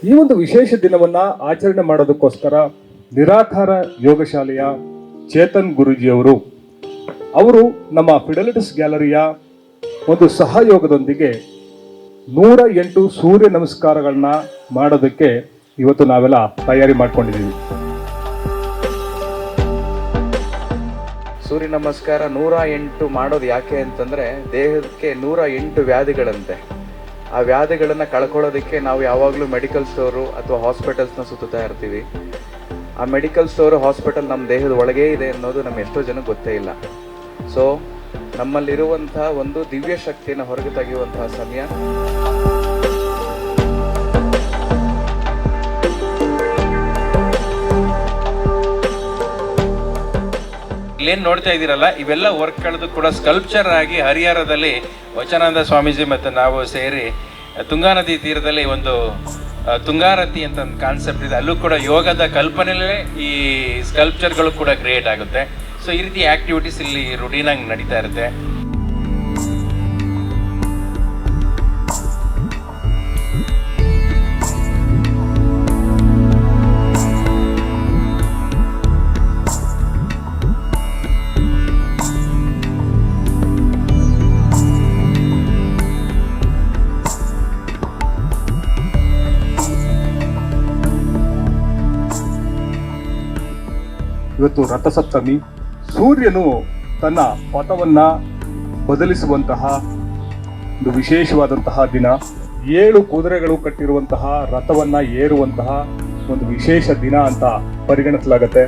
ಈ ಒಂದು ವಿಶೇಷ ದಿನವನ್ನ ಆಚರಣೆ ಮಾಡೋದಕ್ಕೋಸ್ಕರ ನಿರಾಕಾರ ಯೋಗ ಶಾಲೆಯ ಚೇತನ್ ಗುರೂಜಿಯವರು ನಮ್ಮ ಫಿಡೆಲಿಟಿಸ್ ಗ್ಯಾಲರಿಯ ಒಂದು ಸಹಯೋಗದೊಂದಿಗೆ 108 ಸೂರ್ಯ ನಮಸ್ಕಾರಗಳನ್ನ ಮಾಡೋದಕ್ಕೆ ಇವತ್ತು ನಾವೆಲ್ಲ ತಯಾರಿ ಮಾಡ್ಕೊಂಡಿದ್ದೀವಿ. ಸೂರ್ಯ ನಮಸ್ಕಾರ 108 ಮಾಡೋದು ಯಾಕೆ ಅಂತಂದ್ರೆ ದೇಹಕ್ಕೆ 108 ವ್ಯಾಧಿಗಳಂತೆ. ಆ ವ್ಯಾಧಿಗಳನ್ನು ಕಳ್ಕೊಳ್ಳೋದಕ್ಕೆ ನಾವು ಯಾವಾಗಲೂ ಮೆಡಿಕಲ್ ಸ್ಟೋರು ಅಥವಾ ಹಾಸ್ಪಿಟಲ್ಸ್ನ ಸುತ್ತಾ ಇರ್ತೀವಿ. ಆ ಮೆಡಿಕಲ್ ಸ್ಟೋರು ಹಾಸ್ಪಿಟಲ್ ನಮ್ಮ ದೇಹದ ಒಳಗೇ ಇದೆ ಅನ್ನೋದು ನಮ್ಮ ಎಷ್ಟೋ ಜನಕ್ಕೆ ಗೊತ್ತೇ ಇಲ್ಲ. ಸೊ ನಮ್ಮಲ್ಲಿರುವಂಥ ಒಂದು ದಿವ್ಯ ಶಕ್ತಿಯನ್ನು ಹೊರಗೆ ತೆಗೆಯುವಂತಹ ಸಮಯ. ಇಲ್ಲೇನು ನೋಡ್ತಾ ಇದ್ದೀರಲ್ಲ, ಇವೆಲ್ಲ ವರ್ಕ್ಗಳದ್ದು ಕೂಡ ಸ್ಕಲ್ಪ್ಚರ್ ಆಗಿ ಹರಿಹರದಲ್ಲಿ ವಚನಾನಂದ ಸ್ವಾಮೀಜಿ ಮತ್ತು ನಾವು ಸೇರಿ ತುಂಗಾ ನದಿ ತೀರದಲ್ಲಿ ಒಂದು ತುಂಗಾರತಿ ಅಂತ ಒಂದು ಕಾನ್ಸೆಪ್ಟ್ ಇದೆ. ಅಲ್ಲೂ ಕೂಡ ಯೋಗದ ಕಲ್ಪನೆಯಲ್ಲೇ ಈ ಸ್ಕಲ್ಪ್ಚರ್ಗಳು ಕೂಡ ಕ್ರಿಯೇಟ್ ಆಗುತ್ತೆ. ಸೊ ಈ ರೀತಿ ಆಕ್ಟಿವಿಟೀಸ್ ಇಲ್ಲಿ ರುಟೀನಾಗಿ ನಡೀತಾ ಇರುತ್ತೆ. ಇವತ್ತು ರಥಸಪ್ತಮಿ. ಸೂರ್ಯನು ತನ್ನ ಪಥವನ್ನ ಬದಲಿಸುವಂತಹ ಒಂದು ವಿಶೇಷವಾದಂತಹ ದಿನ. 7 ಕುದುರೆಗಳು ಕಟ್ಟಿರುವಂತಹ ರಥವನ್ನ ಏರುವಂತಹ ಒಂದು ವಿಶೇಷ ದಿನ ಅಂತ ಪರಿಗಣಿಸಲಾಗುತ್ತೆ.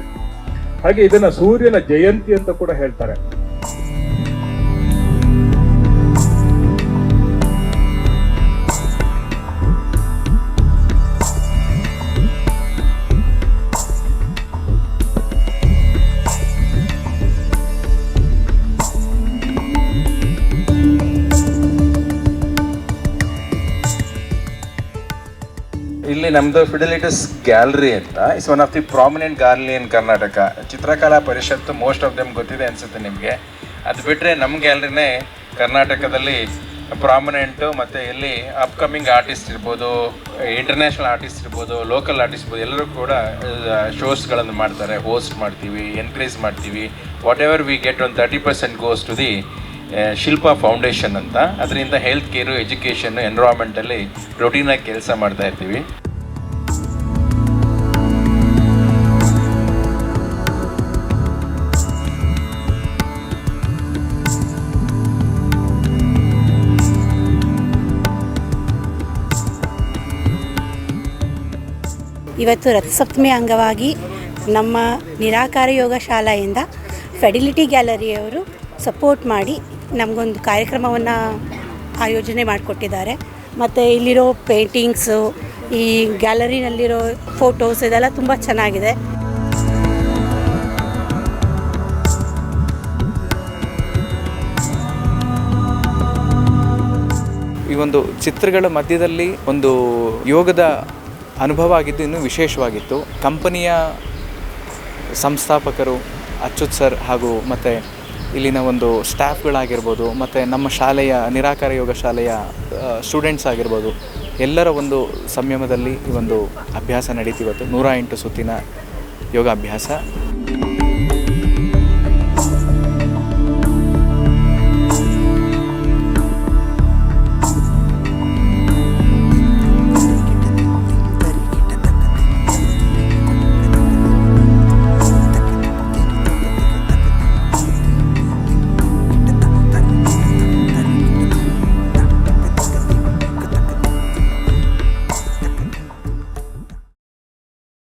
ಹಾಗೆ ಇದನ್ನ ಸೂರ್ಯನ ಜಯಂತಿ ಅಂತ ಕೂಡ ಹೇಳ್ತಾರೆ. ಇಲ್ಲಿ ನಮ್ಮದು ಫಿಡೆಲಿಟಿಸ್ ಗ್ಯಾಲರಿ ಅಂತ, it's one of the prominent gallery in Karnataka. Chitrakala Parishath most of them ಗೊತ್ತಿದೆ ಅನಿಸುತ್ತೆ ನಿಮಗೆ. ಅದು ಬಿಟ್ಟರೆ ನಮ್ಮ ಗ್ಯಾಲರಿನೇ ಕರ್ನಾಟಕದಲ್ಲಿ ಪ್ರಾಮಿನೆಂಟು. ಮತ್ತು ಇಲ್ಲಿ ಅಪ್ಕಮಿಂಗ್ ಆರ್ಟಿಸ್ಟ್ ಇರ್ಬೋದು, ಇಂಟರ್ನ್ಯಾಷನಲ್ ಆರ್ಟಿಸ್ಟ್ ಇರ್ಬೋದು, ಲೋಕಲ್ ಆರ್ಟಿಸ್ಟ್ ಇರ್ಬೋದು, ಎಲ್ಲರೂ ಕೂಡ ಶೋಸ್ಗಳನ್ನು ಮಾಡ್ತಾರೆ. ಹೋಸ್ಟ್ ಮಾಡ್ತೀವಿ, ಎನ್ಕರೇಜ್ ಮಾಡ್ತೀವಿ. ವಾಟ್ ಎವರ್ ವಿ ಗೆಟ್ ಒಂದು 30% goes to the Shilpa foundation ಅಂತ. ಅದರಿಂದ ಹೆಲ್ತ್ ಕೇರು, ಎಜುಕೇಷನ್, ಎನ್ವಿರಾನ್ಮೆಂಟಲ್ಲಿ ರೊಟೀನಾಗಿ ಕೆಲಸ ಮಾಡ್ತಾ ಇರ್ತೀವಿ. ಇವತ್ತು ರಥಸಪ್ತಮಿ ಅಂಗವಾಗಿ ನಮ್ಮ ನಿರಾಕಾರ ಯೋಗ ಶಾಲೆಯಿಂದ ಫೆಡಿಲಿಟಿ ಗ್ಯಾಲರಿಯವರು ಸಪೋರ್ಟ್ ಮಾಡಿ ನಮಗೊಂದು ಕಾರ್ಯಕ್ರಮವನ್ನು ಆಯೋಜನೆ ಮಾಡಿಕೊಟ್ಟಿದ್ದಾರೆ. ಮತ್ತು ಇಲ್ಲಿರೋ ಪೇಂಟಿಂಗ್ಸು, ಈ ಗ್ಯಾಲರಿನಲ್ಲಿರೋ ಫೋಟೋಸ್ ಇದೆಲ್ಲ ತುಂಬ ಚೆನ್ನಾಗಿದೆ. ಈ ಒಂದು ಚಿತ್ರಗಳ ಮಧ್ಯದಲ್ಲಿ ಒಂದು ಯೋಗದ ಅನುಭವ ಆಗಿದ್ದು ಇನ್ನೂ ವಿಶೇಷವಾಗಿತ್ತು. ಕಂಪನಿಯ ಸಂಸ್ಥಾಪಕರು ಅಚ್ಯುತ್ ಸರ್ ಹಾಗೂ ಮತ್ತು ಇಲ್ಲಿನ ಒಂದು ಸ್ಟಾಫ್ಗಳಾಗಿರ್ಬೋದು, ಮತ್ತು ನಮ್ಮ ಶಾಲೆಯ ನಿರಾಕಾರ ಯೋಗ ಶಾಲೆಯ ಸ್ಟೂಡೆಂಟ್ಸ್ ಆಗಿರ್ಬೋದು, ಎಲ್ಲರ ಒಂದು ಸಂಯಮದಲ್ಲಿ ಈ ಒಂದು ಅಭ್ಯಾಸ ನಡೀತಿವತ್ತು 108 ಸುತ್ತಿನ ಯೋಗಾಭ್ಯಾಸ.